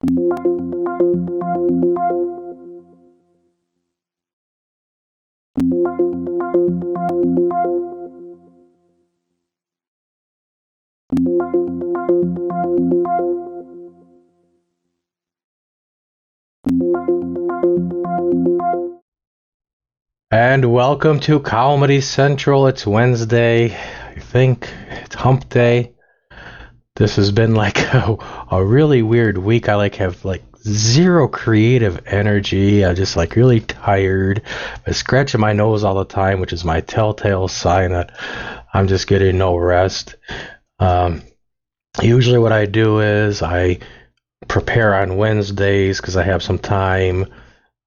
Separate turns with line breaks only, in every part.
And welcome to Comedy Central. It's Wednesday. I think it's hump day. This has been like a really weird week. I have zero creative energy. I'm just really tired. I'm scratching my nose all the time, which is my telltale sign that I'm just getting no rest. Usually what I do is I prepare on Wednesdays because I have some time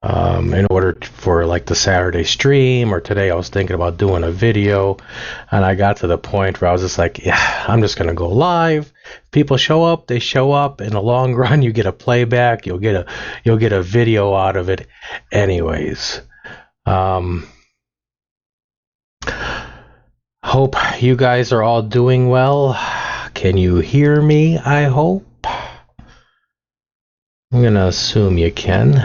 in order for the Saturday stream, or today I was thinking about doing a video, and I got to the point where I was just yeah, I'm just gonna go live. If people show up, they show up. In the long run, you get a playback, you'll get a video out of it anyways. Hope you guys are all doing well. Can you hear me? I hope. I'm gonna assume you can.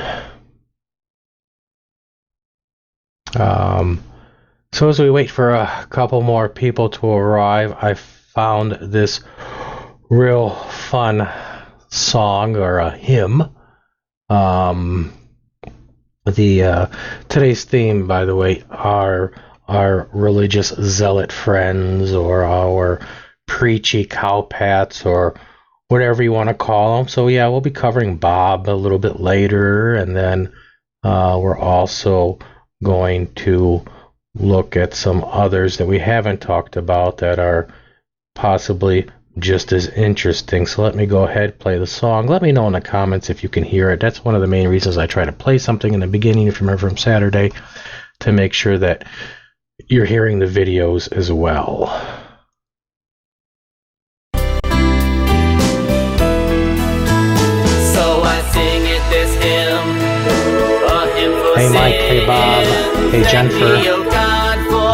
So as we wait for a couple more people to arrive, I found this real fun song, or a hymn. Today's theme, by the way, are our religious zealot friends, or our preachy cowpats, or whatever you want to call them. So yeah, we'll be covering Bob a little bit later, and then we're also going to look at some others that we haven't talked about that are possibly just as interesting. So let me go ahead, play the song. Let me know in the comments if you can hear it. That's one of the main reasons I try to play something in the beginning, if you remember from Saturday, to make sure that you're hearing the videos as well.
So I sing it this hymn, a hymn for
Hey Mike, hey Bob, hey Jennifer,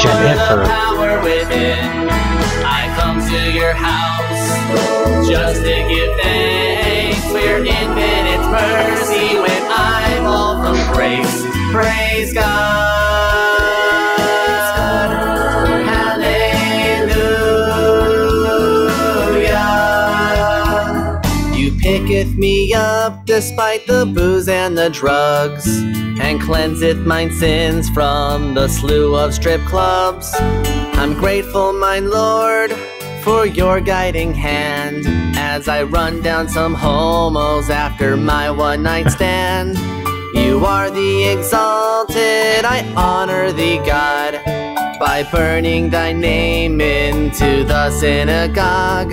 Jennifer.
Power within. I come to your house just to give thanks for your infinite mercy when I fall from grace. Praise God, hallelujah. You picketh me up despite the booze and the drugs, and cleanseth mine sins from the slew of strip clubs. I'm grateful, mine Lord, for your guiding hand as I run down some homos after my one-night stand. You are the exalted, I honor thee, God, by burning thy name into the synagogue,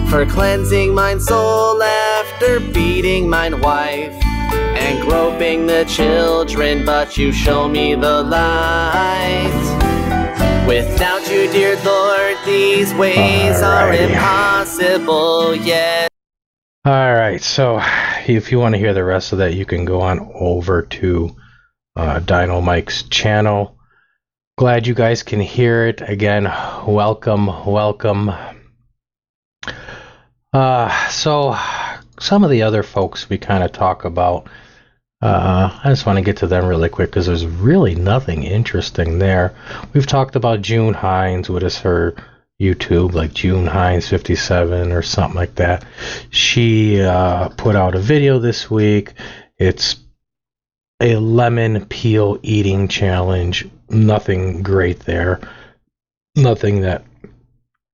for cleansing mine soul after beating mine wife and groping the children, but you show me the light. Without you, dear Lord, these ways are impossible, yes.
Alright, so if you want to hear the rest of that, you can go on over to Dino Mike's channel. Glad you guys can hear it. Again, welcome. So some of the other folks we kind of talk about, I just want to get to them really quick because there's really nothing interesting there. We've talked about June Hines. What is her YouTube, like June Hines 57 or something like that? She put out a video this week. It's a lemon peel eating challenge. Nothing great there. Nothing that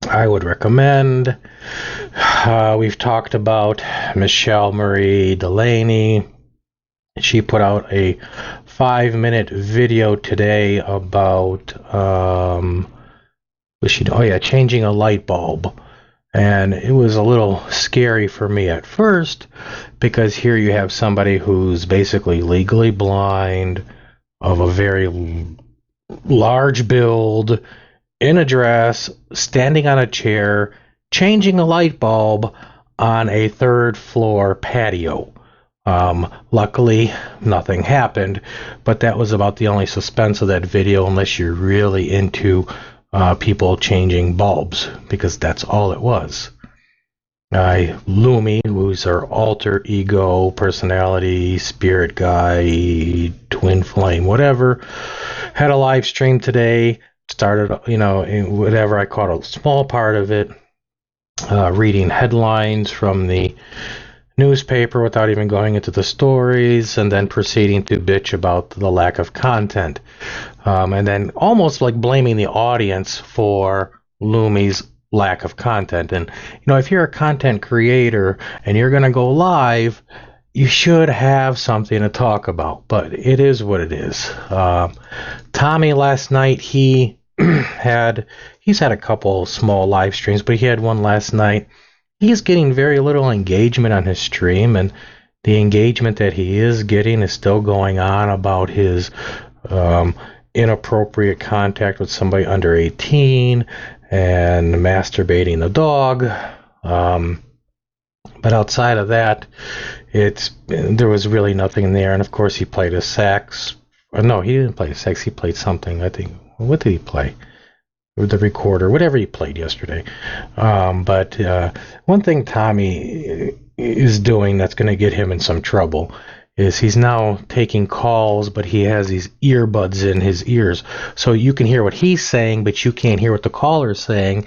I would recommend. We've talked about Michelle Marie Delaney. She put out a 5-minute video today about changing a light bulb. And it was a little scary for me at first, because here you have somebody who's basically legally blind, of a very large build, in a dress, standing on a chair, changing a light bulb on a 3rd floor patio. Luckily, nothing happened, but that was about the only suspense of that video, unless you're really into people changing bulbs, because that's all it was. Lumi, who's our alter ego, personality, spirit guy, twin flame, whatever, had a live stream today. Started, in whatever, I caught a small part of it, reading headlines from the newspaper without even going into the stories, and then proceeding to bitch about the lack of content. And then almost like blaming the audience for Lumi's lack of content. And, if you're a content creator and you're going to go live, you should have something to talk about. But it is what it is. Tommy last night, he's had a couple small live streams, but he had one last night. He's getting very little engagement on his stream, and the engagement that he is getting is still going on about his inappropriate contact with somebody under 18 and masturbating the dog. But outside of that, there was really nothing there. And of course, he played a sax. No, he didn't play a sax. He played something. I think. What did he play? The recorder, whatever he played yesterday. But one thing Tommy is doing that's going to get him in some trouble is he's now taking calls, but he has these earbuds in his ears. So you can hear what he's saying, but you can't hear what the caller's saying.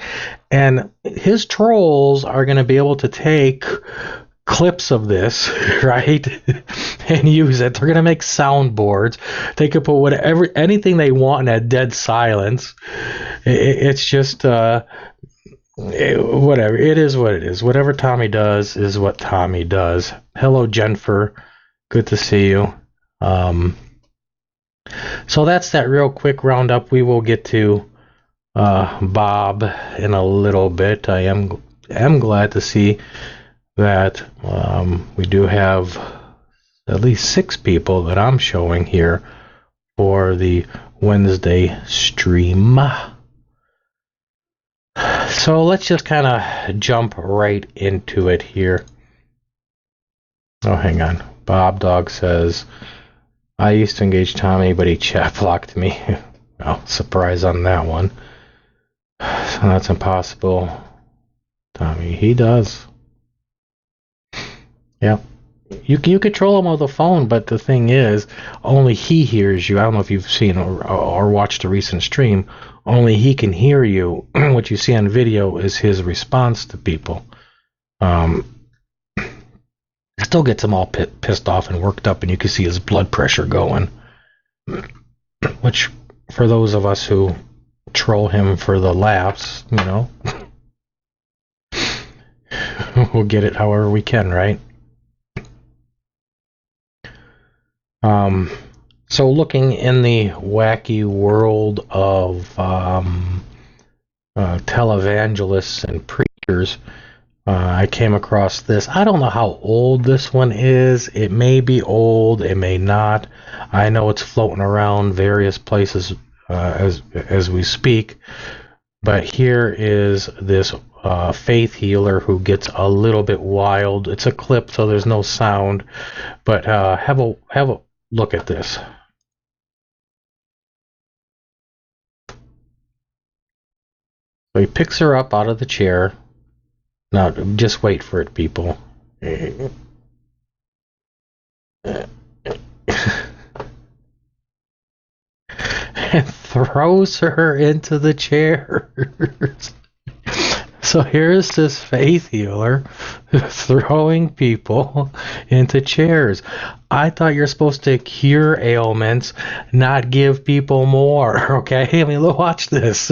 And his trolls are going to be able to take clips of this, right, and use it. They're going to make soundboards. They could put anything they want in that dead silence. It's just whatever. It is what it is. Whatever Tommy does is what Tommy does. Hello, Jennifer. Good to see you. So that's that real quick roundup. We will get to Bob in a little bit. I am glad to see that we do have at least 6 people that I'm showing here for the Wednesday stream. So let's just kind of jump right into it here. Oh, hang on. Bob Dog says, I used to engage Tommy, but he chat blocked me. Oh, surprise on that one. So that's impossible. Tommy, he does. Yeah. You control him with the phone, but the thing is, only he hears you. I don't know if you've seen or watched a recent stream. Only he can hear you. What you see on video is his response to people. It still gets him all pissed off and worked up, and you can see his blood pressure going. Which, for those of us who troll him for the laughs, we'll get it however we can, right? So looking in the wacky world of televangelists and preachers, I came across this. I don't know how old this one is. It may be old, it may not. I know it's floating around various places as we speak. But here is this faith healer who gets a little bit wild. It's a clip, so there's no sound. But have a look at this. So he picks her up out of the chair. Now, just wait for it, people. And throws her into the chairs. So here's this faith healer throwing people into chairs. I thought you're supposed to cure ailments, not give people more, okay? I mean, watch this.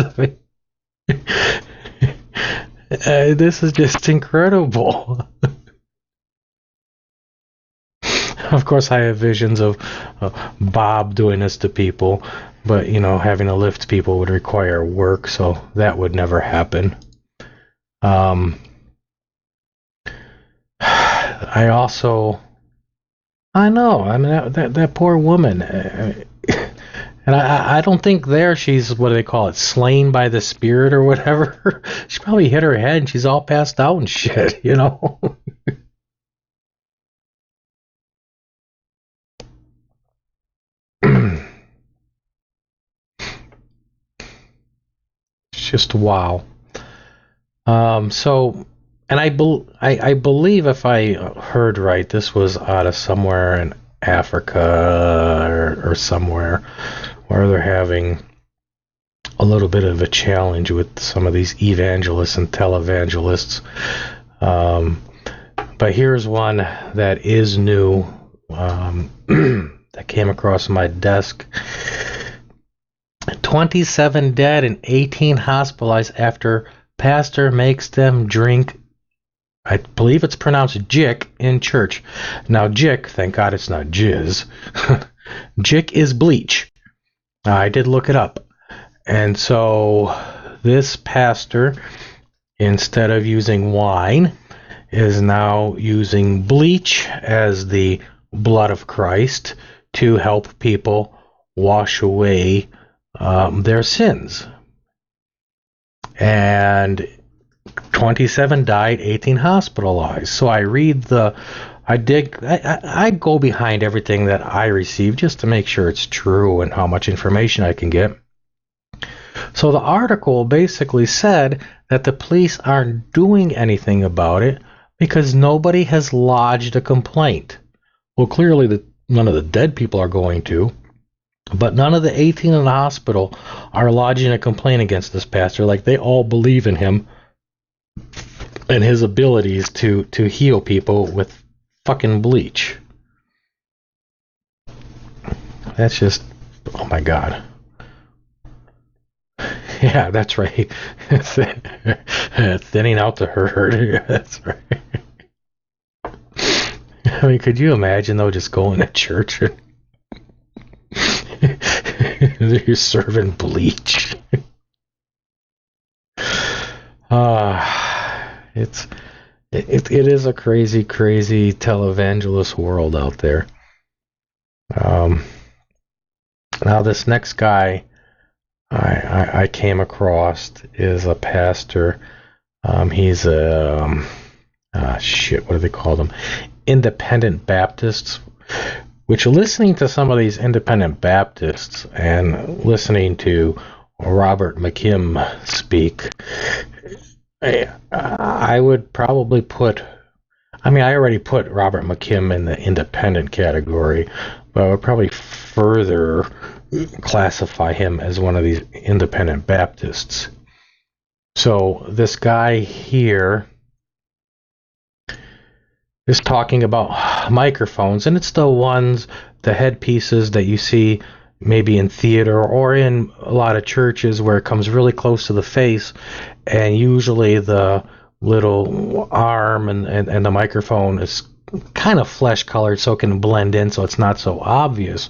This is just incredible. Of course, I have visions of Bob doing this to people, but, having to lift people would require work, so that would never happen. I know, I mean, that poor woman. And I don't think she's, what do they call it, slain by the spirit or whatever. She probably hit her head and she's all passed out and shit, It's just wow. So And I believe, if I heard right, this was out of somewhere in Africa or somewhere where they're having a little bit of a challenge with some of these evangelists and televangelists. But here's one that is new, that came across my desk. 27 dead and 18 hospitalized after pastor makes them drink, I believe it's pronounced jick, in church. Now, jick, thank God it's not jizz. Jick is bleach. I did look it up. And so this pastor, instead of using wine, is now using bleach as the blood of Christ to help people wash away their sins. And 27 died, 18 hospitalized. So I go behind everything that I receive just to make sure it's true and how much information I can get. So the article basically said that the police aren't doing anything about it because nobody has lodged a complaint. Well, clearly none of the dead people are going to, but none of the 18 in the hospital are lodging a complaint against this pastor. Like, they all believe in him and his abilities to heal people with fucking bleach. That's just, oh my God. Yeah, that's right. Thinning out the herd. That's right. I mean, could you imagine, though, just going to church and you're serving bleach? It is a crazy televangelist world out there. Now this next guy I came across is a pastor. He's a what do they call them? Independent Baptists. Which, listening to some of these independent Baptists and listening to Robert McKim speak, I would probably I already put Robert McKim in the independent category, but I would probably further classify him as one of these independent Baptists. So this guy here is talking about microphones, and it's the headpieces that you see maybe in theater or in a lot of churches where it comes really close to the face, and usually the little arm and the microphone is kind of flesh colored so it can blend in, so it's not so obvious.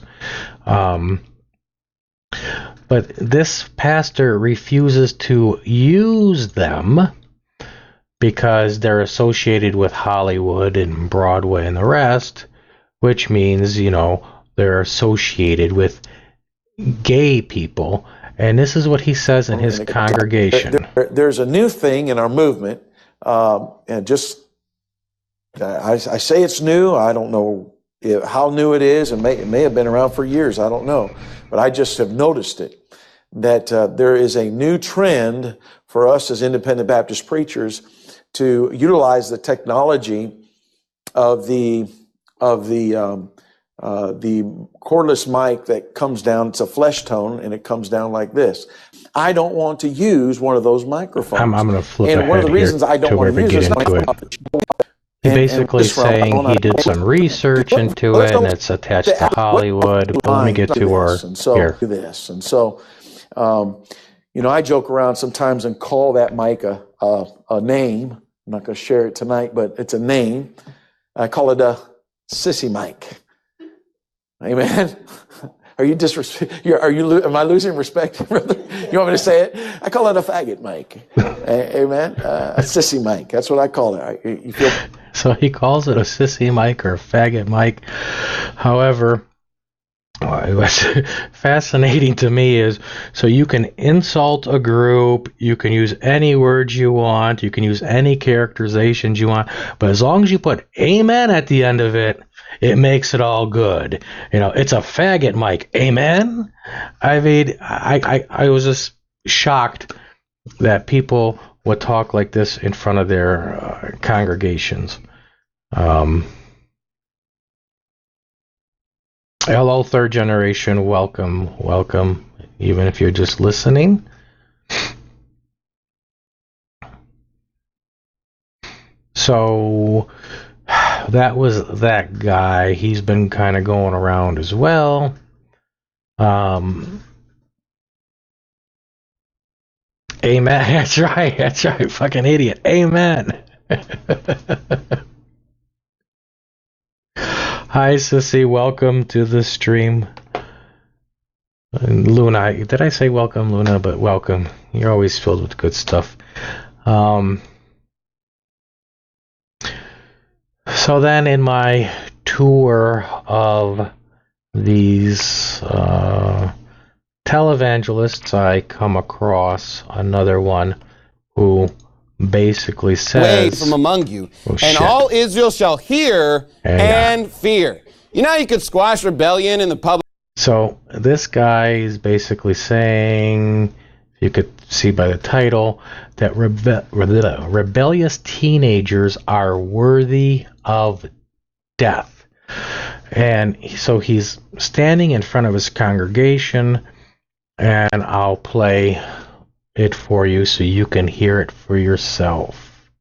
But this pastor refuses to use them because they're associated with Hollywood and Broadway and the rest, which means, they're associated with gay people. And this is what he says in his congregation.
There's a new thing in our movement, and just, I say it's new. I don't know how new it is. It may have been around for years. I don't know. But I just have noticed it, that there is a new trend for us as independent Baptist preachers to utilize the technology of the cordless mic that comes down. It's a flesh tone, and it comes down like this. I don't want to use one of those microphones.
I'm going to flip ahead.
And one of the reasons I don't want to use
it. He's basically saying he did some research into it, and it's attached to Hollywood. But let me get to our here.
And so, I joke around sometimes and call that mic a name. I'm not going to share it tonight, but it's a name. I call it a sissy mic. Amen. Are you am I losing respect, brother? You want me to say it? I call it a faggot mic. Amen. A sissy mic. That's what I call it. You feel?
So he calls it a sissy mic or a faggot mic. However, what's fascinating to me is, so you can insult a group, you can use any words you want, you can use any characterizations you want, but as long as you put amen at the end of it, it makes it all good. It's a faggot mic. Amen? I mean, I was just shocked that people would talk like this in front of their congregations. Hello, third generation. Welcome, welcome. Even if you're just listening. So that was that guy. He's been kind of going around as well. Amen. That's right. That's right. Fucking idiot. Amen. Hi, Sissy. Welcome to the stream. And Luna, did I say welcome, Luna? But welcome. You're always filled with good stuff. So then in my tour of these televangelists, I come across another one who basically says,
"Wade from among you,
and
shit. All Israel shall hear and fear." You know how you could squash rebellion in the public?
So this guy is basically saying, you could see by the title, that rebellious teenagers are worthy of death. And so he's standing in front of his congregation, and I'll play it for you so you can hear it for yourself.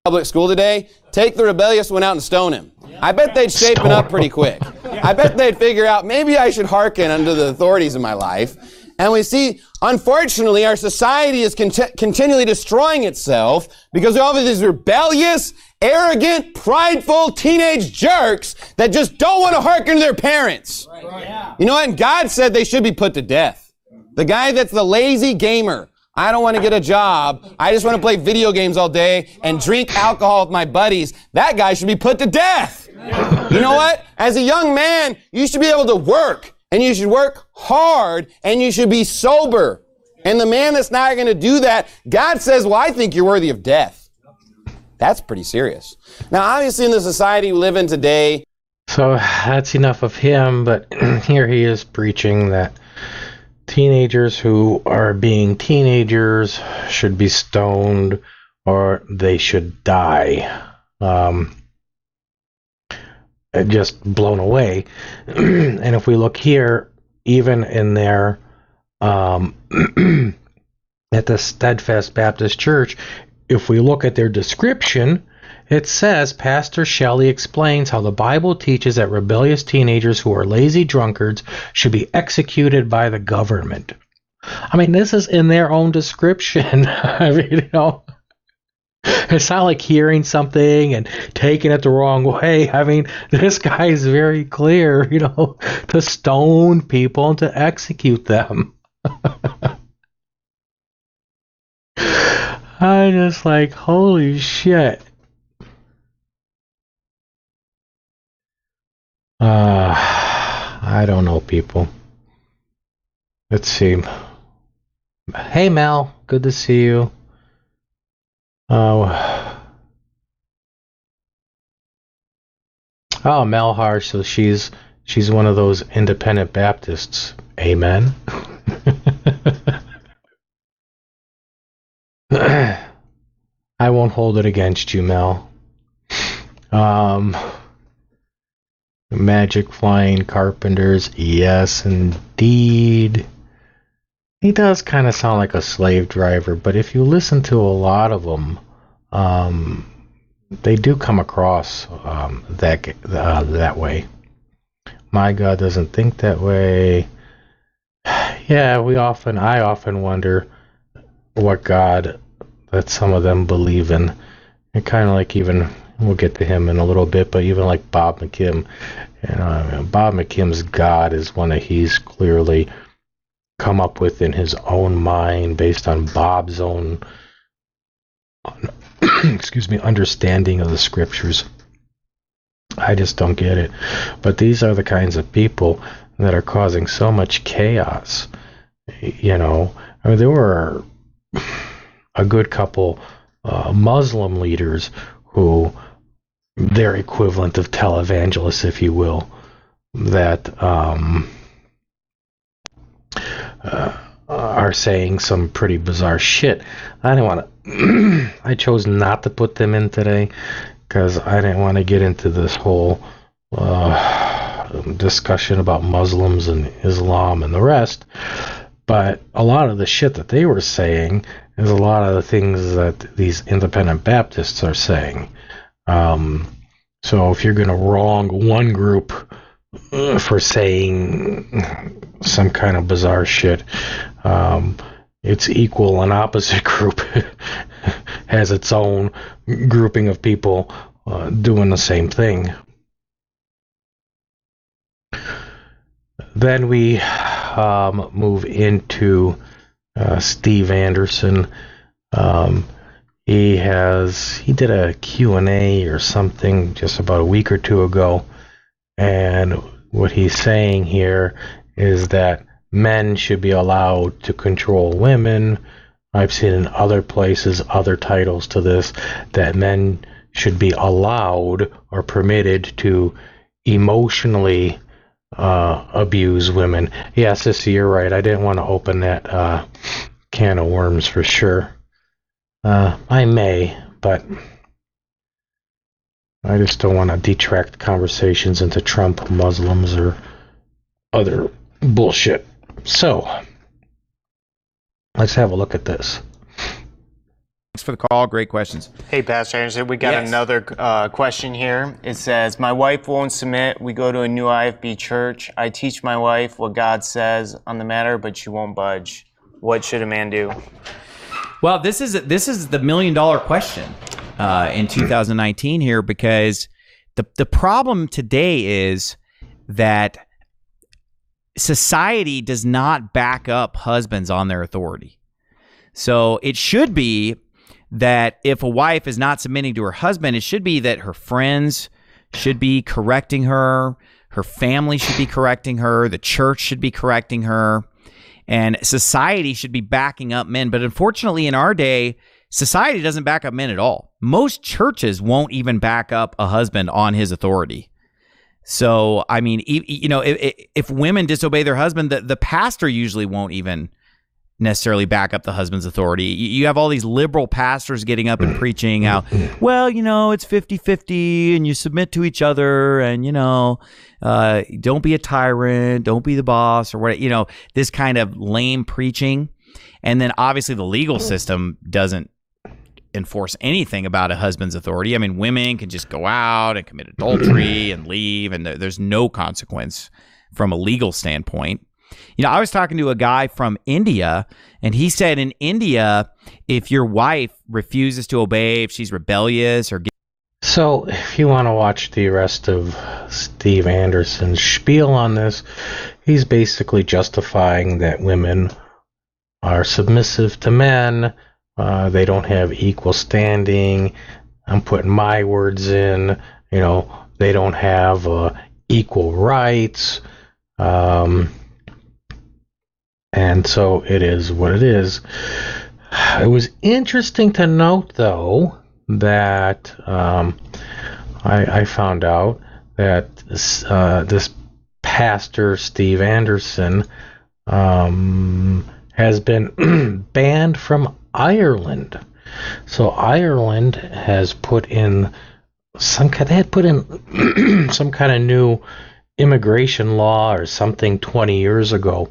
Public school today, take the rebellious one out and stone him. I bet they'd shape it up pretty quick. I bet they'd figure out, maybe I should hearken unto the authorities in my life. And we see, unfortunately, our society is continually destroying itself because of all of these rebellious, arrogant, prideful teenage jerks that just don't want to hearken to their parents. Right. You know what? And God said they should be put to death. The guy that's the lazy gamer. I don't want to get a job. I just want to play video games all day and drink alcohol with my buddies. That guy should be put to death. You know what? As a young man, you should be able to work. And you should work hard, and you should be sober. And the man that's not going to do that, God says, well, I think you're worthy of death. That's pretty serious. Now, obviously, in the society we live in today...
So that's enough of him, but here he is preaching that teenagers who are being teenagers should be stoned or they should die. Just blown away. And if we look here, even in their at the Steadfast Baptist Church, if we look at their description, it says Pastor Shelley explains how the Bible teaches that rebellious teenagers who are lazy drunkards should be executed by the government. I mean, this is in their own description. I mean, you know, it's not like hearing something and taking it the wrong way. I mean, this guy is very clear, you know, to stone people and to execute them. I just like, holy shit. I don't know, people. Let's see. Hey, Mel. Good to see you. Oh, Mel Harsh, so she's one of those independent Baptists. Amen. I won't hold it against you, Mel. Magic Flying Carpenters, yes, indeed. He does kind of sound like a slave driver, but if you listen to a lot of them, they do come across that way. My God doesn't think that way. Yeah, I often wonder what God that some of them believe in. And kind of like, even, we'll get to him in a little bit, but even like Bob McKim. You know, Bob McKim's God is one that he's clearly come up with in his own mind based on Bob's own understanding of the scriptures. I just don't get it. But these are the kinds of people that are causing so much chaos. You know, I mean, there were a good couple Muslim leaders who, their equivalent of televangelists, if you will, that are saying some pretty bizarre shit. I don't want to I chose not to put them in today because I didn't want to get into this whole discussion about Muslims and Islam and the rest. But a lot of the shit that they were saying is a lot of the things that these independent Baptists are saying. So if you're going to wrong one group for saying some kind of bizarre shit, it's equal and opposite group has its own grouping of people doing the same thing. Then we move into Steve Anderson. He did a Q&A or something just about a week or two ago, and what he's saying here is that men should be allowed to control women. I've seen in other places other titles to this, that men should be allowed or permitted to emotionally abuse women. Yeah, Sissy, you're right. I didn't want to open that can of worms for sure. I may, but I just don't want to detract conversations into Trump, Muslims, or other bullshit. So, let's have a look at this.
Thanks for the call. Great questions.
Hey, Pastor Anderson, we got another question here. It says, my wife won't submit. We go to a new IFB church. I teach my wife what God says on the matter, but she won't budge. What should a man do?
Well, this is the $1 million question in 2019 here, because the problem today is that society does not back up husbands on their authority. So it should be that if a wife is not submitting to her husband, it should be that her friends should be correcting her, her family should be correcting her, the church should be correcting her, and society should be backing up men. But unfortunately, in our day, society doesn't back up men at all. Most churches won't even back up a husband on his authority. So, I mean, if women disobey their husband, the pastor usually won't even necessarily back up the husband's authority. You have all these liberal pastors getting up and preaching how, well, it's 50-50 and you submit to each other and, don't be a tyrant, don't be the boss or what, this kind of lame preaching. And then obviously the legal system doesn't enforce anything about a husband's authority. I mean, women can just go out and commit adultery and leave, and there's no consequence from a legal standpoint. I was talking to a guy from India, and he said in India, if your wife refuses to obey, if she's rebellious or...
So, if you want to watch the rest of Steve Anderson's spiel on this, he's basically justifying that women are submissive to men, they don't have equal standing. I'm putting my words in, they don't have equal rights. And so it is what it is. It was interesting to note, though, that I found out that this pastor, Steve Anderson, has been banned from Ireland. So Ireland has put in some kind of new immigration law or something 20 years ago.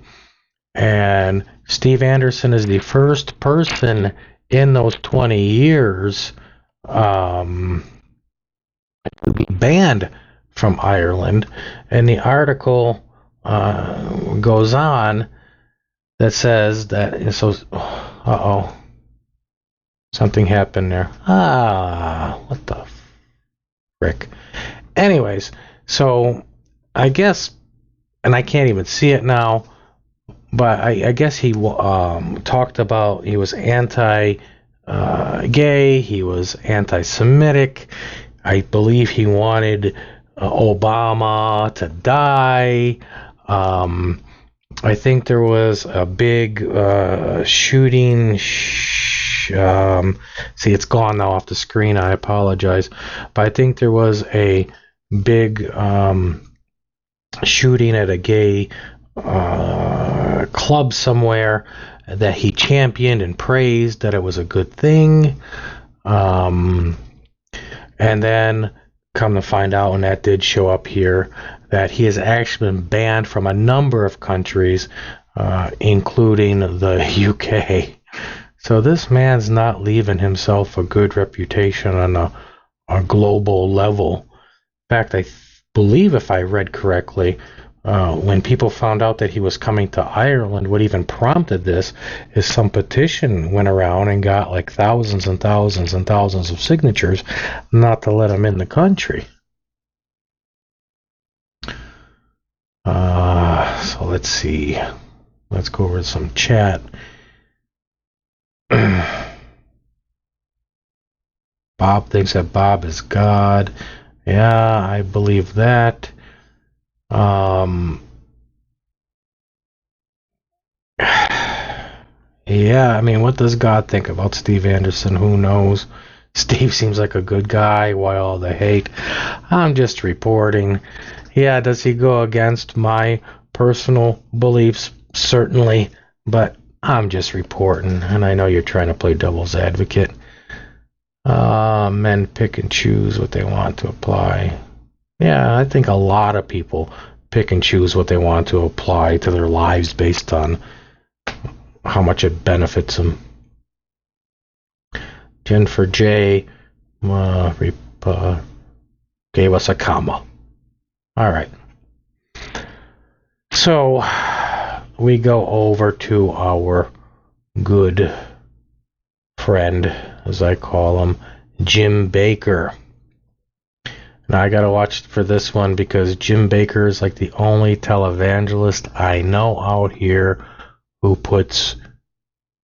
And Steve Anderson is the first person in those 20 years to be banned from Ireland. And the article goes on that says that, something happened there. What the frick? Anyways, so I guess, and I can't even see it now, but I guess he talked about he was anti-gay, he was anti-Semitic. I believe he wanted Obama to die. I think there was a big shooting. See, it's gone now off the screen. I apologize. But I think there was a big shooting at a gay club somewhere that he championed and praised that it was a good thing. And then come to find out, and that did show up here, that he has actually been banned from a number of countries, including the UK. So this man's not leaving himself a good reputation on a global level. In fact, I believe, if I read correctly, when people found out that he was coming to Ireland, what even prompted this is some petition went around and got like thousands and thousands and thousands of signatures not to let him in the country. So let's see. Let's go over to some chat. Bob thinks that Bob is God. Yeah, I believe that. Yeah, I mean, what does God think about Steve Anderson? Who knows? Steve seems like a good guy. Why all the hate? I'm just reporting. Yeah, does he go against my personal beliefs? Certainly, but I'm just reporting, and I know you're trying to play devil's advocate. Men pick and choose what they want to apply. Yeah, I think a lot of people pick and choose what they want to apply to their lives based on how much it benefits them. Jennifer J. Gave us a comma. All right. So we go over to our good friend, as I call him, Jim Baker. Now I gotta watch for this one because Jim Baker is like the only televangelist I know out here who puts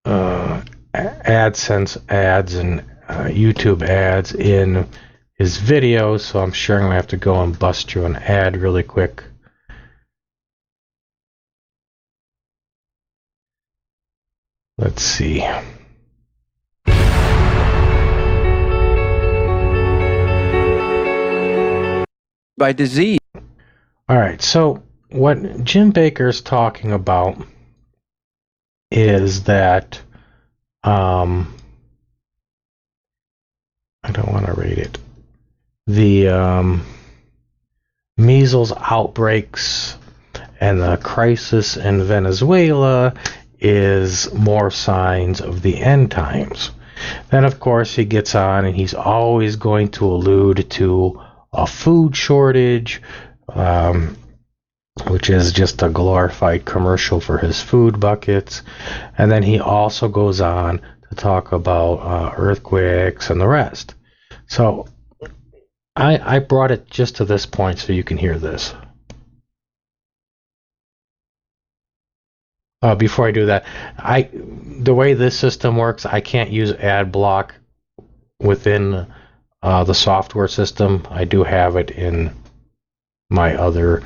AdSense ads and YouTube ads in his videos, so I'm sure I'm gonna have to go and bust through an ad really quick. Let's see.
By disease.
All right, so what Jim Baker's talking about is that I don't want to read it. The measles outbreaks and the crisis in Venezuela is more signs of the end times. Then, of course, he gets on and he's always going to allude to a food shortage, which is just a glorified commercial for his food buckets. And then he also goes on to talk about earthquakes and the rest. So I brought it just to this point so you can hear this. Before I do that, the way this system works, I can't use ad block within the software system. I do have it in my other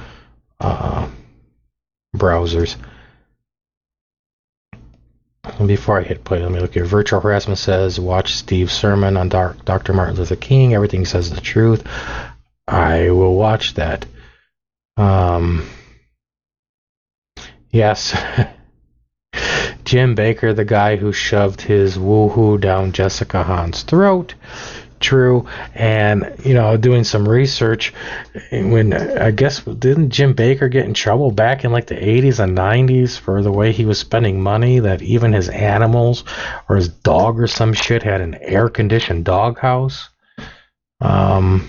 browsers. And before I hit play, let me look here. Virtual Harassment says, watch Steve's sermon on Dr. Martin Luther King. Everything he says is the truth. I will watch that. Yes. Jim Baker, the guy who shoved his woohoo down Jessica Hahn's throat. True. And, doing some research, when I guess, didn't Jim Baker get in trouble back in like the 80s and 90s for the way he was spending money, that even his animals or his dog or some shit had an air-conditioned doghouse? The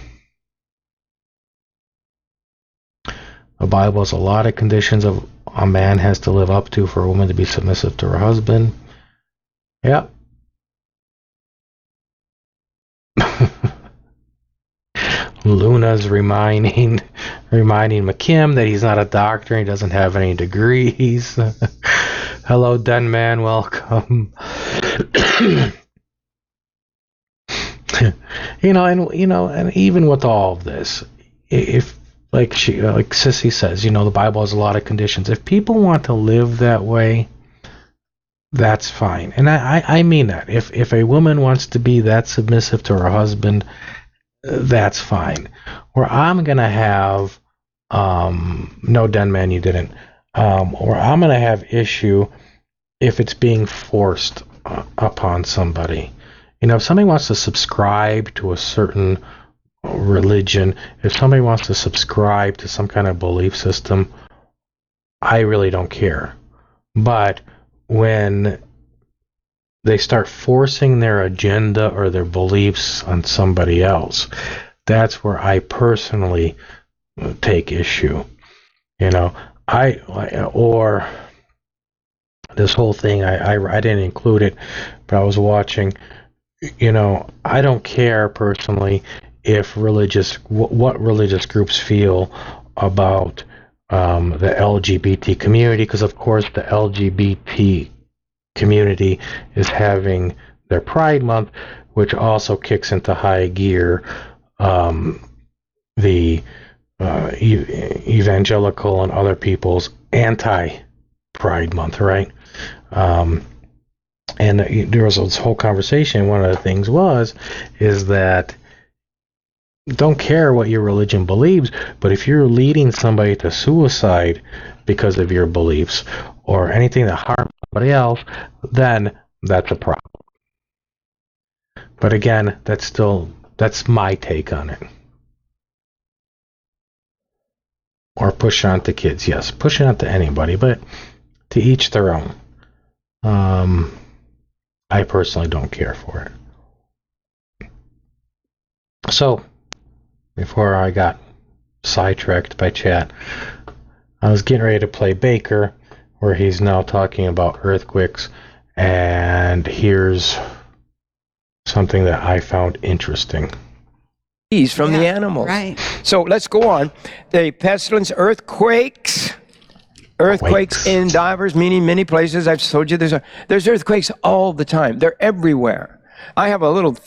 Bible has a lot of conditions of a man has to live up to for a woman to be submissive to her husband. Yep. Luna's reminding McKim that he's not a doctor and he doesn't have any degrees. Hello, Denman, welcome. And even with all of this, if like Sissy says, the Bible has a lot of conditions. If people want to live that way, that's fine. And I mean that. If a woman wants to be that submissive to her husband, that's fine. Where I'm going to have, no, Denman, you didn't. or I'm going to have issue if it's being forced upon somebody. If somebody wants to subscribe to a certain religion, if somebody wants to subscribe to some kind of belief system, I really don't care. But when they start forcing their agenda or their beliefs on somebody else, that's where I personally take issue. Or this whole thing, I didn't include it, but I was watching, I don't care personally if what religious groups feel about the LGBT community, because of course the LGBT community is having their Pride Month, which also kicks into high gear the evangelical and other people's anti-Pride Month, right? And there was this whole conversation. One of the things is that don't care what your religion believes, but if you're leading somebody to suicide because of your beliefs or anything that harms somebody else, then that's a problem. But again, that's my take on it. Or push on to kids. Yes, push it on to anybody, but to each their own. I personally don't care for it. So, before I got sidetracked by chat, I was getting ready to play Baker, where he's now talking about earthquakes, and here's something that I found interesting.
From the animals.
Right.
So let's go on. The pestilence, earthquakes in divers, meaning many places. I've told you there's earthquakes all the time. They're everywhere. I have a little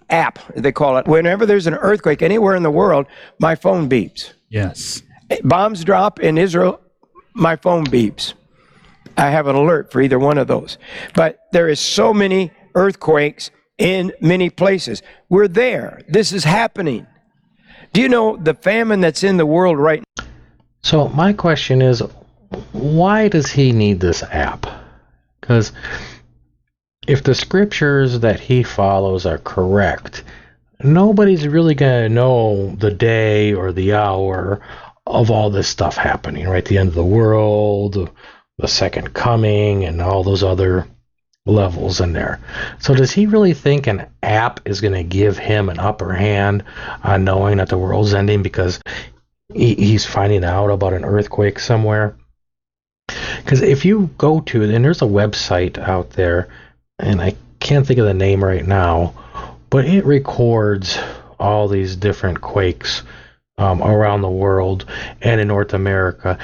app, they call it. Whenever there's an earthquake anywhere in the world, my phone beeps.
Yes.
Bombs drop in Israel, my phone beeps. I have an alert for either one of those. But there is so many earthquakes in many places. We're there. This is happening. Do you know the famine that's in the world right now?
So my question is, why does he need this app? Because if the scriptures that he follows are correct, nobody's really going to know the day or the hour of all this stuff happening, right? The end of the world, the second coming, and all those other levels in there. So does he really think an app is going to give him an upper hand on knowing that the world's ending because he's finding out about an earthquake somewhere? Because if you go to, and there's a website out there, and I can't think of the name right now, but it records all these different quakes around the world and in North America.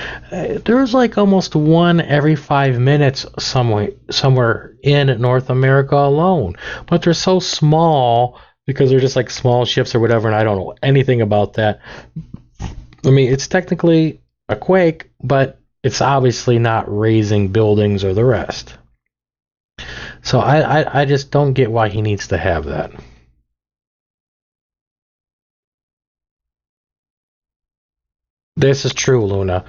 There's like almost one every 5 minutes somewhere in North America alone. But they're so small because they're just like small ships or whatever, and I don't know anything about that. I mean, it's technically a quake, but it's obviously not raising buildings or the rest. So I just don't get why he needs to have that. This is true, Luna.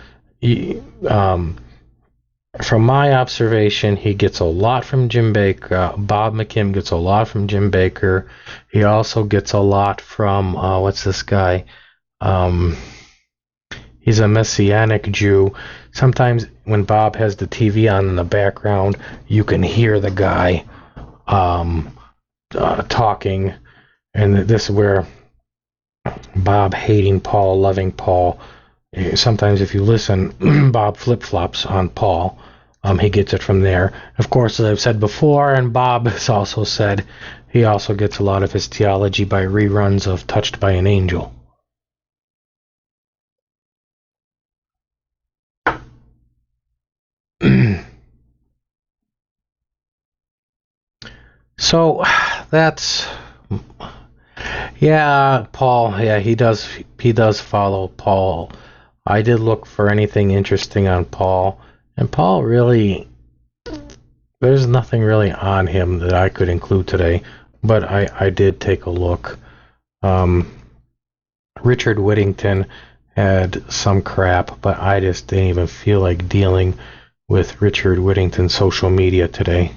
From my observation, he gets a lot from Jim Baker. Bob McKim gets a lot from Jim Baker. He also gets a lot from, what's this guy? He's a Messianic Jew. Sometimes when Bob has the TV on in the background, you can hear the guy talking. And this is where Bob hating Paul, loving Paul. Sometimes if you listen, Bob flip-flops on Paul. He gets it from there. Of course, as I've said before, and Bob has also said, he also gets a lot of his theology by reruns of Touched by an Angel. So that's, yeah, Paul. Yeah, he does follow Paul. I did look for anything interesting on Paul, and Paul really, there's nothing really on him that I could include today, but I did take a look. Richard Whittington had some crap, but I just didn't even feel like dealing with Richard Whittington's social media today.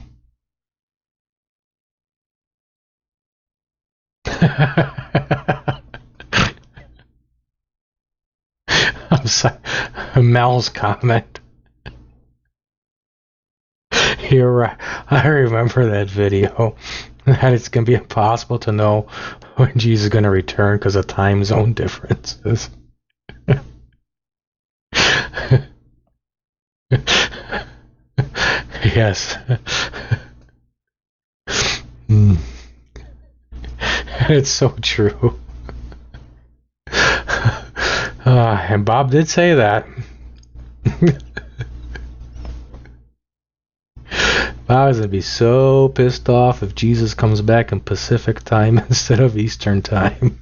I'm sorry. Mel's comment. You're right. I remember that video. That it's going to be impossible to know when Jesus is going to return because of time zone differences. Yes. It's so true. And Bob did say that. I was going to be so pissed off if Jesus comes back in Pacific time instead of Eastern time.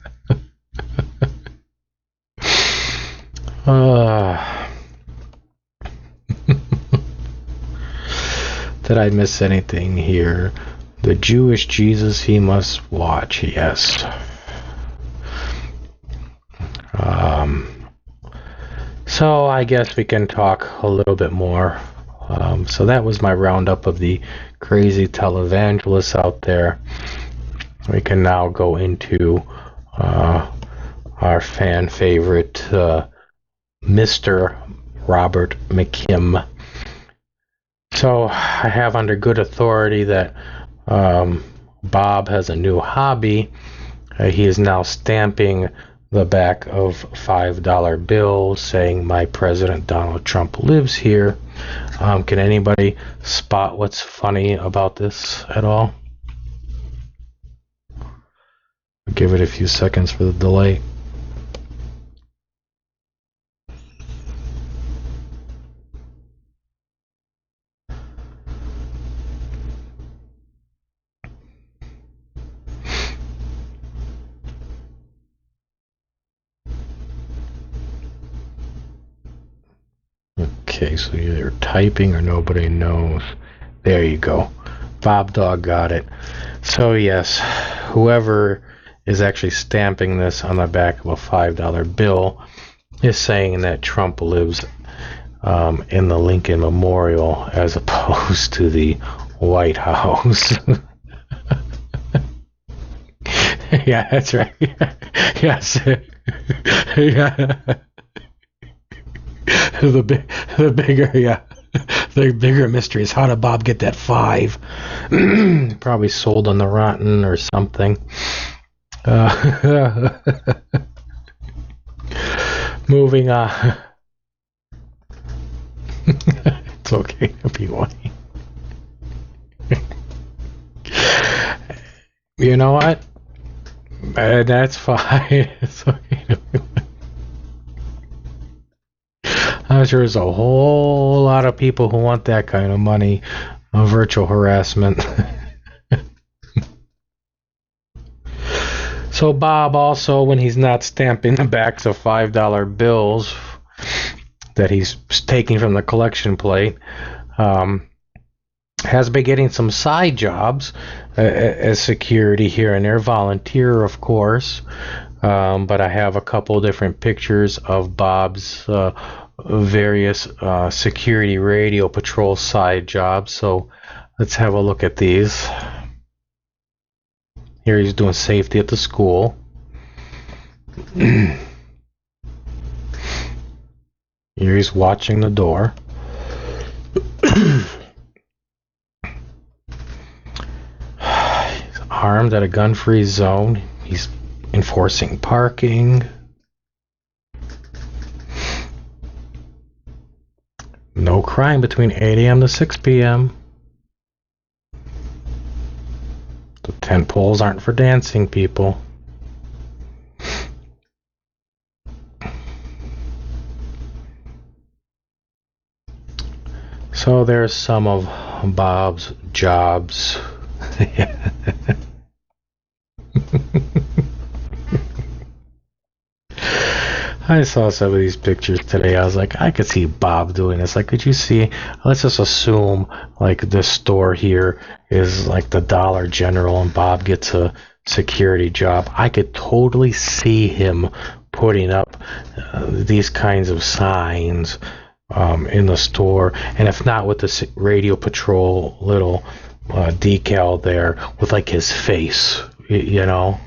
Did I miss anything here? The Jewish Jesus he must watch, yes. So I guess we can talk a little bit more. So that was my roundup of the crazy televangelists out there. We can now go into our fan favorite, Mr. Robert McKim. So I have under good authority that Bob has a new hobby. He is now stamping the back of $5 bills saying my President Donald Trump lives here. Can anybody spot what's funny about this at all? I'll give it a few seconds for the delay. Okay, so you're typing or nobody knows. There you go. Bob Dog got it. So yes, whoever is actually stamping this on the back of a $5 bill is saying that Trump lives in the Lincoln Memorial as opposed to the White House. Yeah, that's right. Yes. Yeah. The bigger mystery is how did Bob get that 5? Probably sold on the rotten or something. Moving on. It's okay to be white. You know what? That's fine. It's okay to be white. I'm sure there's a whole lot of people who want that kind of money, virtual harassment. So Bob also, when he's not stamping the backs of $5 bills that he's taking from the collection plate, has been getting some side jobs as security here and there, volunteer of course, but I have a couple different pictures of Bob's various security radio patrol side jobs. So let's have a look at these. Here he's doing safety at the school. Here he's watching the door. He's armed at a gun-free zone. He's enforcing parking. No crime between 8 a.m. to 6 p.m. The 10 poles aren't for dancing, people. So there's some of Bob's jobs. I saw some of these pictures today. I was like, I could see Bob doing this. Like, could you see? Let's just assume, like, this store here is like the Dollar General and Bob gets a security job. I could totally see him putting up these kinds of signs in the store, and if not with the radio patrol little decal there with like his face, you know.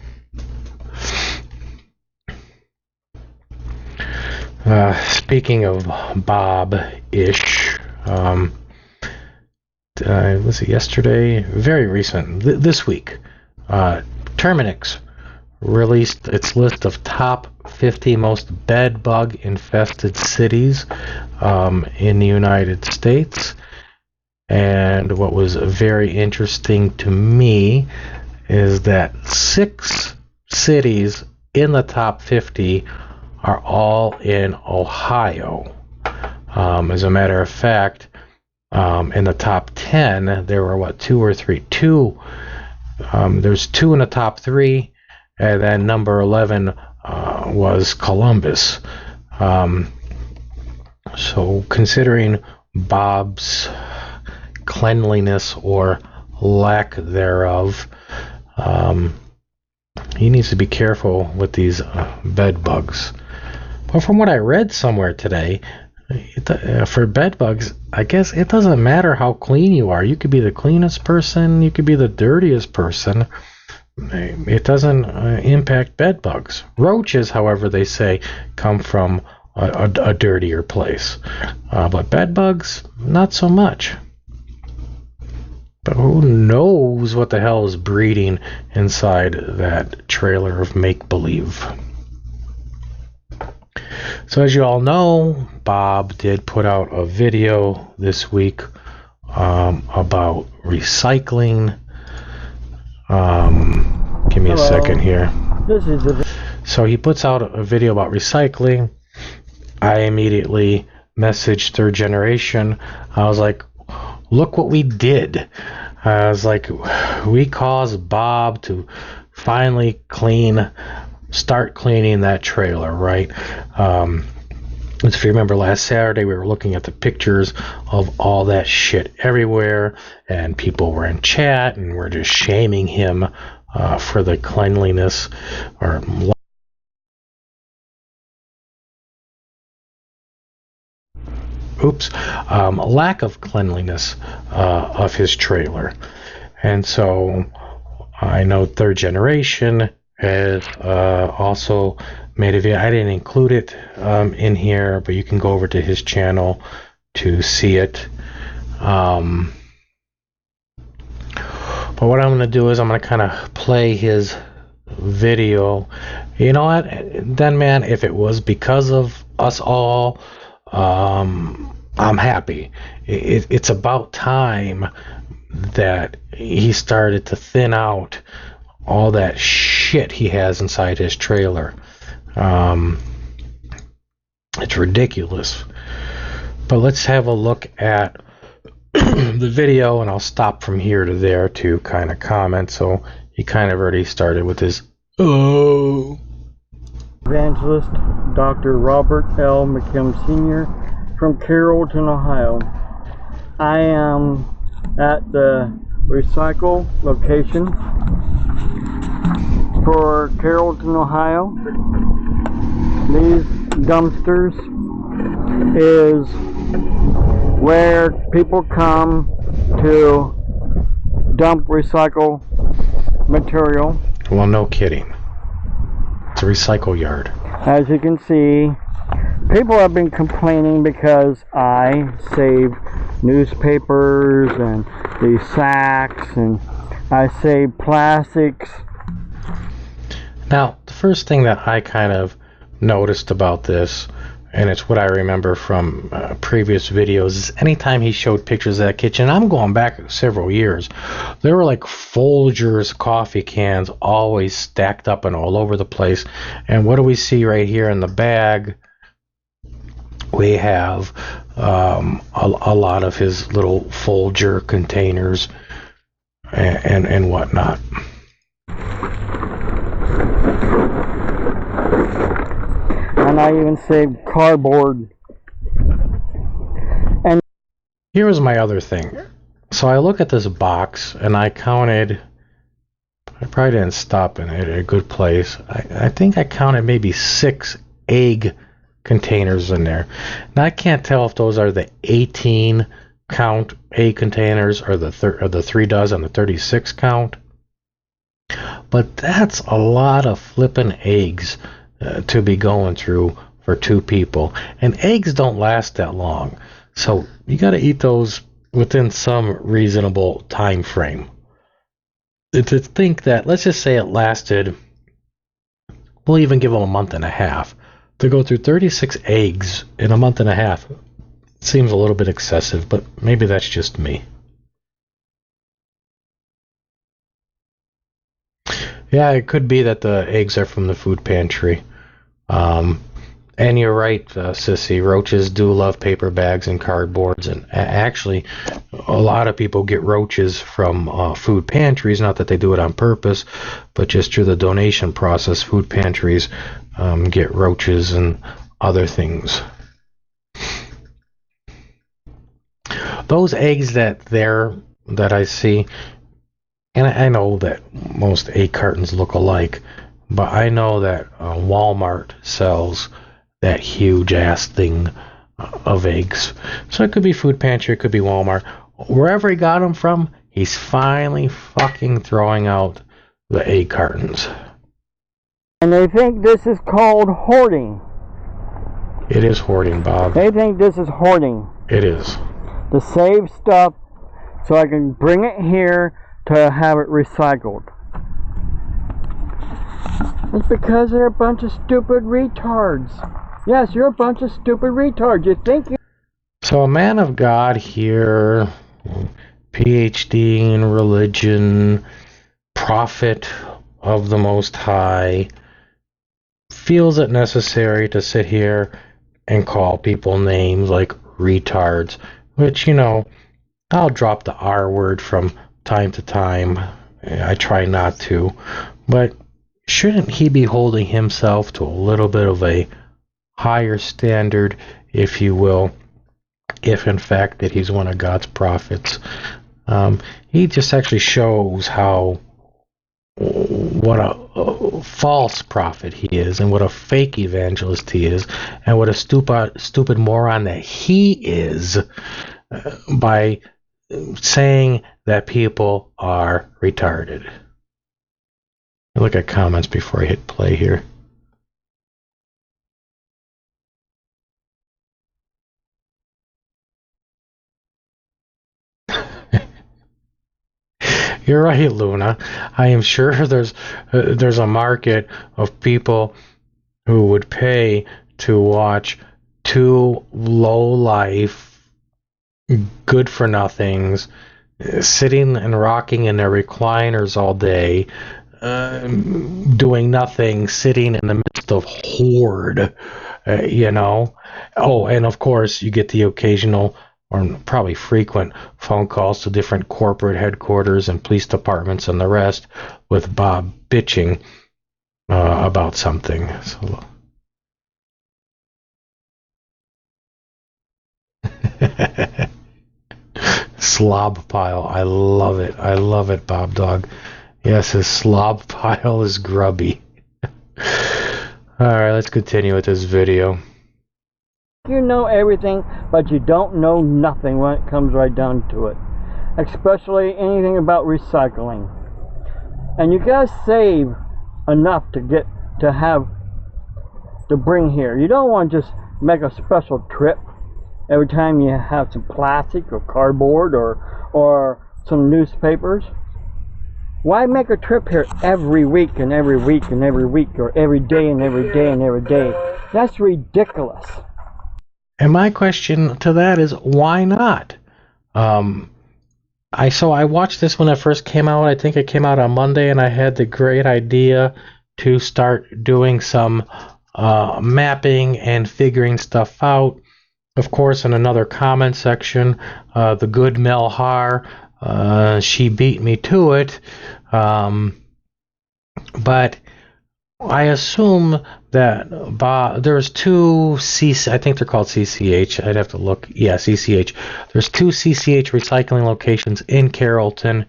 Speaking of Bob-ish, was it yesterday? Very recent, this week, Terminix released its list of top 50 most bed bug infested cities in the United States. And what was very interesting to me is that 6 cities in the top 50 are all in Ohio. As a matter of fact, in the top 10, there were 2 or 3? There's 2 in the top 3, and then number 11 was Columbus. So considering Bob's cleanliness or lack thereof, he needs to be careful with these bed bugs. But from what I read somewhere today, for bed bugs, I guess it doesn't matter how clean you are. You could be the cleanest person, you could be the dirtiest person. It doesn't impact bed bugs. Roaches, however, they say, come from a dirtier place. But bed bugs, not so much. But who knows what the hell is breeding inside that trailer of make-believe. So as you all know, Bob did put out a video this week about recycling. Give me a second here. So he puts out a video about recycling. I immediately messaged Third Generation. I was like, look what we did. I was like, we caused Bob to finally start cleaning that trailer, right? If you remember last Saturday, we were looking at the pictures of all that shit everywhere, and people were in chat and were just shaming him for the cleanliness or lack of cleanliness of his trailer. And so I know Third Generation has also made a video. I didn't include it in here, but you can go over to his channel to see it. But what I'm going to do is I'm going to kind of play his video. You know what? Then, man, if it was because of us all, I'm happy. It's about time that he started to thin out all that shit he has inside his trailer. It's ridiculous. But let's have a look at the video, and I'll stop from here to there to kind of comment. So he kind of already started with his
Evangelist Dr. Robert L. McKim Sr. from Carrollton, Ohio. I am at the recycle location for Carrollton, Ohio. These dumpsters is where people come to dump recycle material.
Well, no kidding. It's a recycle yard.
As you can see, people have been complaining because I save newspapers and these sacks, and I save plastics.
Now, the first thing that I kind of noticed about this, and it's what I remember from previous videos, is anytime he showed pictures of that kitchen, I'm going back several years, there were like Folgers coffee cans always stacked up and all over the place. And what do we see right here in the bag? We have a lot of his little Folger containers and whatnot.
And I even saved cardboard. And
here was my other thing. So I look at this box and I counted I probably didn't stop in at a good place. I think I counted maybe 6 egg containers in there. Now I can't tell if those are the 18 count egg containers or the 3 dozen, the 36 count. But that's a lot of flipping eggs to be going through for 2 people. And eggs don't last that long. So you got to eat those within some reasonable time frame. To think that, let's just say it lasted, we'll even give them a month and a half. To go through 36 eggs in a month and a half seems a little bit excessive, but maybe that's just me. Yeah, it could be that the eggs are from the food pantry. And you're right, Sissy. Roaches do love paper bags and cardboards. And actually, a lot of people get roaches from food pantries. Not that they do it on purpose, but just through the donation process, food pantries get roaches and other things. Those eggs that I see, and I know that most egg cartons look alike, but I know that Walmart sells that huge ass thing of eggs. So it could be food pantry, it could be Walmart. Wherever he got them from, he's finally fucking throwing out the egg cartons.
And they think this is called hoarding.
It is hoarding, Bob.
They think this is hoarding.
It is.
To save stuff so I can bring it here to have it recycled. It's because they're a bunch of stupid retards. Yes, you're a bunch of stupid retards. You think you...
So a man of God here, PhD in religion, prophet of the Most High, feels it necessary to sit here and call people names like retards, which, I'll drop the R word from time to time. I try not to, but shouldn't he be holding himself to a little bit of a higher standard, if you will, if in fact that he's one of God's prophets? He just actually shows what a false prophet he is, and what a fake evangelist he is, and what a stupid moron that he is, by saying that people are retarded. Look at comments before I hit play here. You're right, Luna. I am sure there's a market of people who would pay to watch 2 low-life, good-for-nothings sitting and rocking in their recliners all day, doing nothing, sitting in the midst of horde, Oh, and of course, you get the occasional, or probably frequent, phone calls to different corporate headquarters and police departments and the rest, with Bob bitching about something. So. Slob pile. I love it. I love it, Bob Dog. Yes, his slob pile is grubby. Alright, let's continue with this video.
You know everything, but you don't know nothing when it comes right down to it. Especially anything about recycling. And you gotta save enough to bring here. You don't want to just make a special trip every time you have some plastic or cardboard or some newspapers. Why make a trip here every week and every week and every week, or every day and every day and every day? That's ridiculous.
And my question to that is, why not? I watched this when it first came out. I think it came out on Monday, and I had the great idea to start doing some mapping and figuring stuff out. Of course, in another comment section, the good Mel Har, she beat me to it. But I assume that there's 2 I think they're called CCH. I'd have to look. Yeah, CCH. There's 2 CCH recycling locations in Carrollton.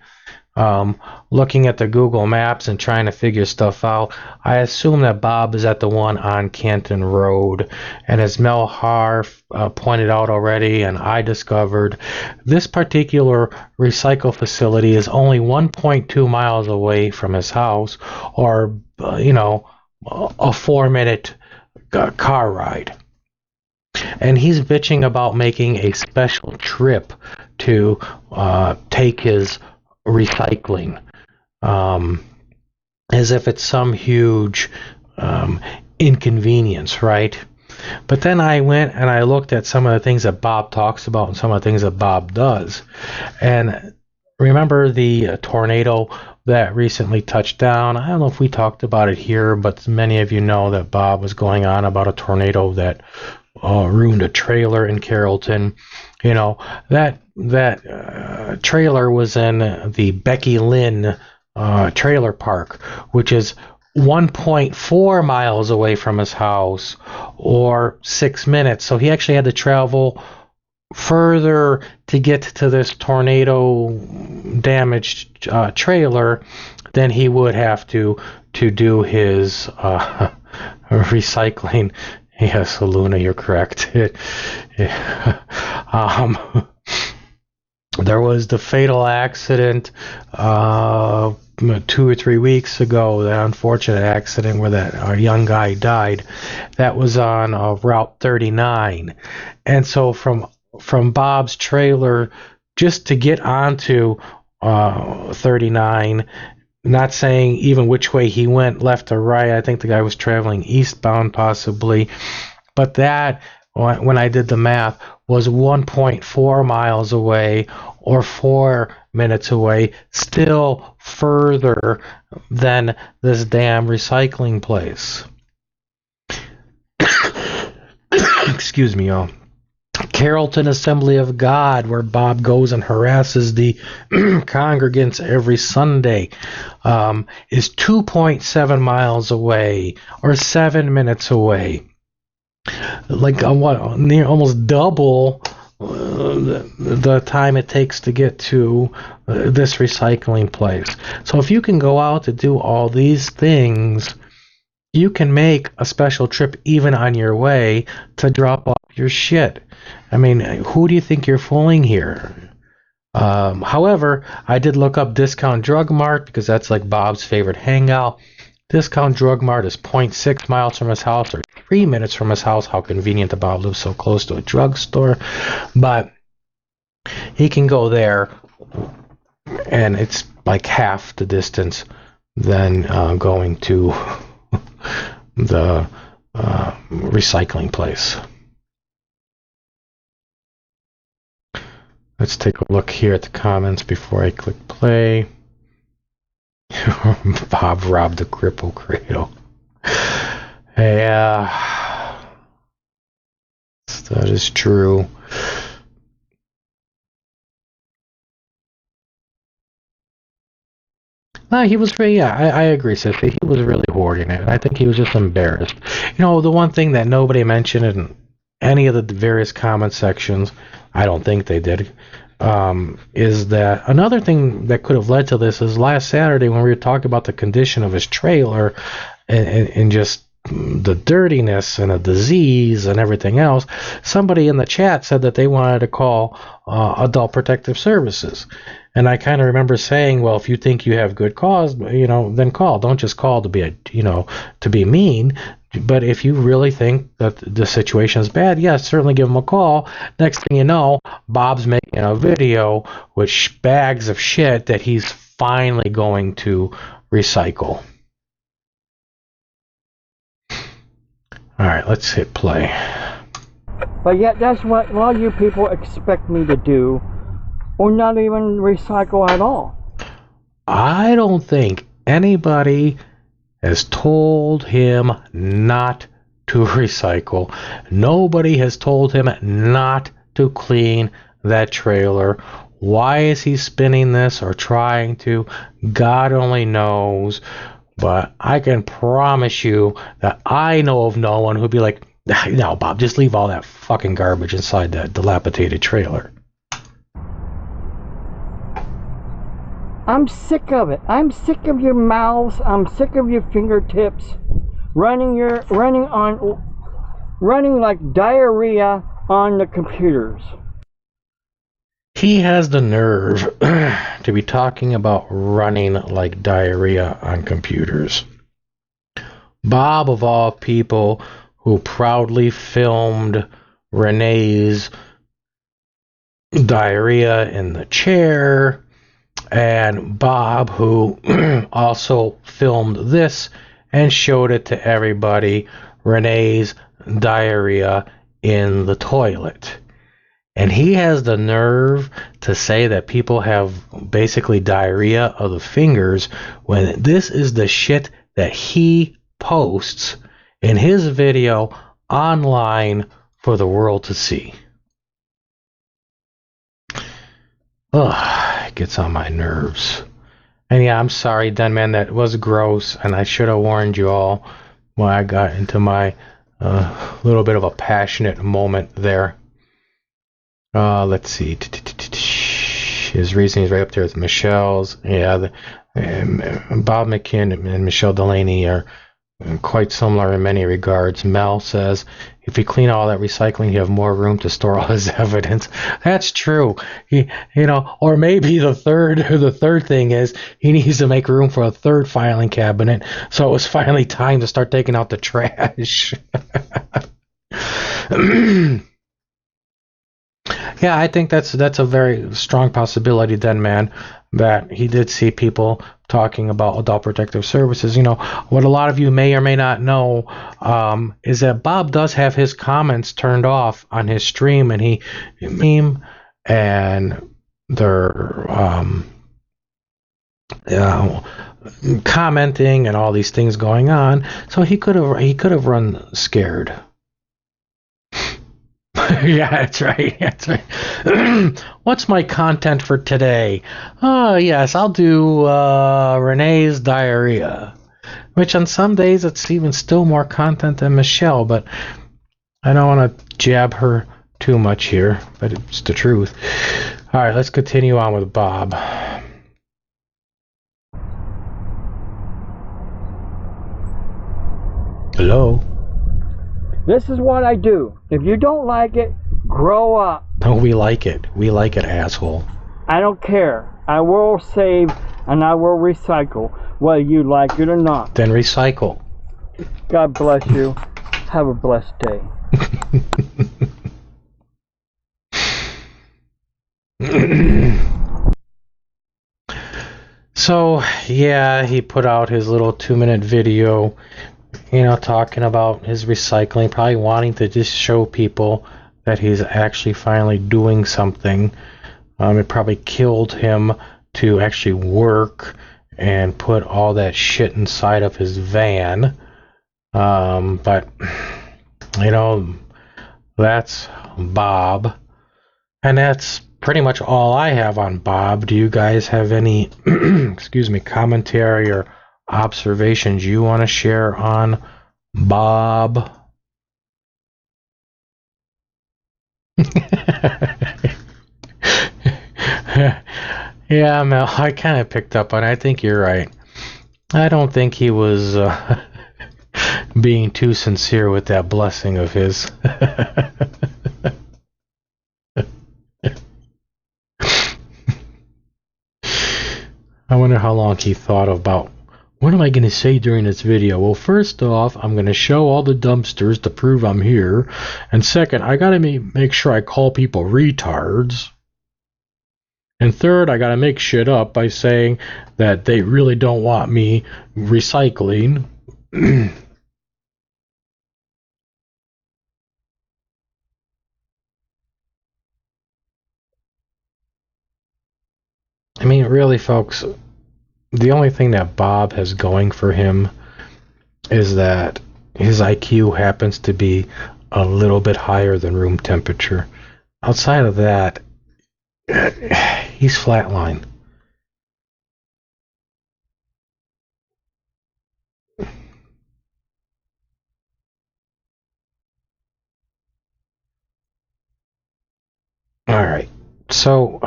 looking at the Google Maps and trying to figure stuff out, I assume that Bob is at the one on Canton Road. And as Mel Har pointed out already, and I discovered, this particular recycle facility is only 1.2 miles away from his house, or, a 4-minute car ride. And he's bitching about making a special trip to take his recycling, as if it's some huge inconvenience, right? But then I went and I looked at some of the things that Bob talks about and some of the things that Bob does. And remember the tornado that recently touched down? I don't know if we talked about it here, but many of you know that Bob was going on about a tornado that ruined a trailer in Carrollton. That trailer was in the Becky Lynn trailer park, which is 1.4 miles away from his house, or 6 minutes. So he actually had to travel further to get to this tornado damaged trailer than he would have to do his recycling. Yes, Luna, you're correct. There was the fatal accident 2 or 3 weeks ago, that unfortunate accident where that young guy died. That was on Route 39. And so from Bob's trailer, just to get onto 39, not saying even which way he went, left or right. I think the guy was traveling eastbound possibly. But that, when I did the math, was 1.4 miles away, or 4 minutes away, still further than this damn recycling place. Excuse me, y'all. Carrollton Assembly of God, where Bob goes and harasses the congregants every Sunday, is 2.7 miles away, or 7 minutes away. Like almost double the time it takes to get to this recycling place. So if you can go out to do all these things, you can make a special trip even on your way to drop off your shit. I mean, who do you think you're fooling here? However, I did look up Discount Drug Mart, because that's like Bob's favorite hangout. Discount Drug Mart is 0.6 miles from his house, or 3 minutes from his house. How convenient that Bob lives so close to a drugstore. But he can go there, and it's like half the distance than going to the recycling place. Let's take a look here at the comments before I click play. Bob robbed the cripple cradle. Yeah, that is true. No, he was really, I agree, Sissy. He was really hoarding it. I think he was just embarrassed. The one thing that nobody mentioned in any of the various comment sections, I don't think they did, is that another thing that could have led to this is last Saturday when we were talking about the condition of his trailer and just the dirtiness and the disease and everything else, somebody in the chat said that they wanted to call Adult Protective Services. And I kind of remember saying, well, if you think you have good cause, then call. Don't just call to be to be mean. But if you really think that the situation is bad, yes, certainly give them a call. Next thing you know, Bob's making a video with bags of shit that he's finally going to recycle. All right, let's hit play.
But yet that's what a lot of you people expect me to do, or not even recycle at all.
I don't think anybody has told him not to recycle. Nobody has told him not to clean that trailer. Why is he spinning this or trying to? God only knows. But I can promise you that I know of no one who'd be like, no, Bob, just leave all that fucking garbage inside that dilapidated trailer.
I'm sick of it. I'm sick of your mouths. I'm sick of your fingertips running like diarrhea on the computers.
He has the nerve to be talking about running like diarrhea on computers. Bob, of all people, who proudly filmed Renee's diarrhea in the chair, and Bob, who also filmed this and showed it to everybody, Renee's diarrhea in the toilet. And he has the nerve to say that people have basically diarrhea of the fingers when this is the shit that he posts in his video online for the world to see. Ugh, it gets on my nerves. And yeah, I'm sorry, Denman, that was gross, and I should have warned you all when I got into my little bit of a passionate moment there. Let's see. His reasoning is right up there with Michelle's. Yeah, Bob McKinn and Michelle Delaney are quite similar in many regards. Mel says, if you clean all that recycling, you have more room to store all his evidence. That's true. Or maybe the third thing is he needs to make room for a third filing cabinet. So it was finally time to start taking out the trash. Yeah, I think that's a very strong possibility then, man, that he did see people talking about Adult Protective Services. What a lot of you may or may not know is that Bob does have his comments turned off on his stream, and they're commenting and all these things going on. So he could have run scared. Yeah, that's right. That's right. What's my content for today? Oh, yes, I'll do Renee's diarrhea, which on some days it's even still more content than Michelle, but I don't want to jab her too much here, but it's the truth. All right, let's continue on with Bob. Hello?
This is what I do. If you don't like it, grow up.
No, we like it. We like it, asshole.
I don't care. I will save and I will recycle, whether you like it or not.
Then recycle.
God bless you. Have a blessed day.
So, yeah, he put out his little 2-minute video, talking about his recycling, probably wanting to just show people that he's actually finally doing something. It probably killed him to actually work and put all that shit inside of his van. But, that's Bob. And that's pretty much all I have on Bob. Do you guys have any, commentary or observations you want to share on Bob? Yeah, Mel, I kind of picked up on it. I think you're right. I don't think he was being too sincere with that blessing of his. I wonder how long he thought about, what am I going to say during this video? Well, first off, I'm going to show all the dumpsters to prove I'm here. And second, I got to make sure I call people retards. And third, I got to make shit up by saying that they really don't want me recycling. I mean, really, folks, the only thing that Bob has going for him is that his IQ happens to be a little bit higher than room temperature. Outside of that, he's flatline. All right, so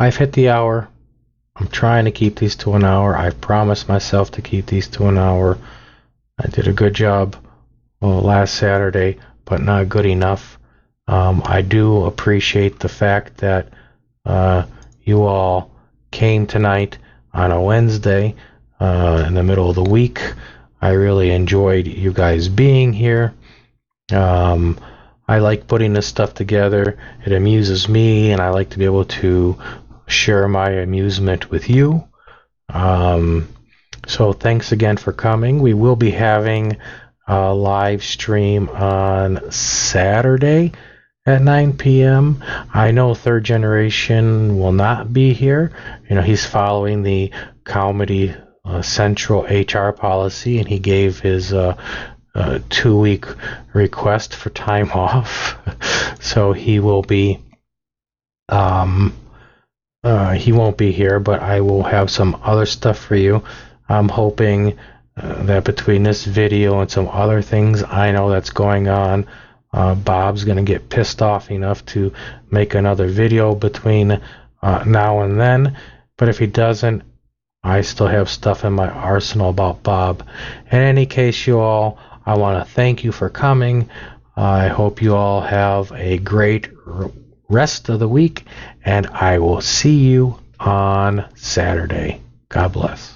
I've hit the hour. I'm trying to keep these to an hour. I've promised myself to keep these to an hour. I did a good job last Saturday, but not good enough. I do appreciate the fact that you all came tonight on a Wednesday in the middle of the week. I really enjoyed you guys being here. I like putting this stuff together. It amuses me, and I like to be able to share my amusement with you. So thanks again for coming. We will be having a live stream on Saturday at 9 p.m. I know Third Generation will not be here. He's following the Comedy Central HR policy, and he gave his 2-week request for time off. So he will be he won't be here, but I will have some other stuff for you. I'm hoping that between this video and some other things I know that's going on, Bob's going to get pissed off enough to make another video between now and then. But if he doesn't, I still have stuff in my arsenal about Bob. In any case, you all, I want to thank you for coming. I hope you all have a great rest of the week, and I will see you on Saturday. God bless.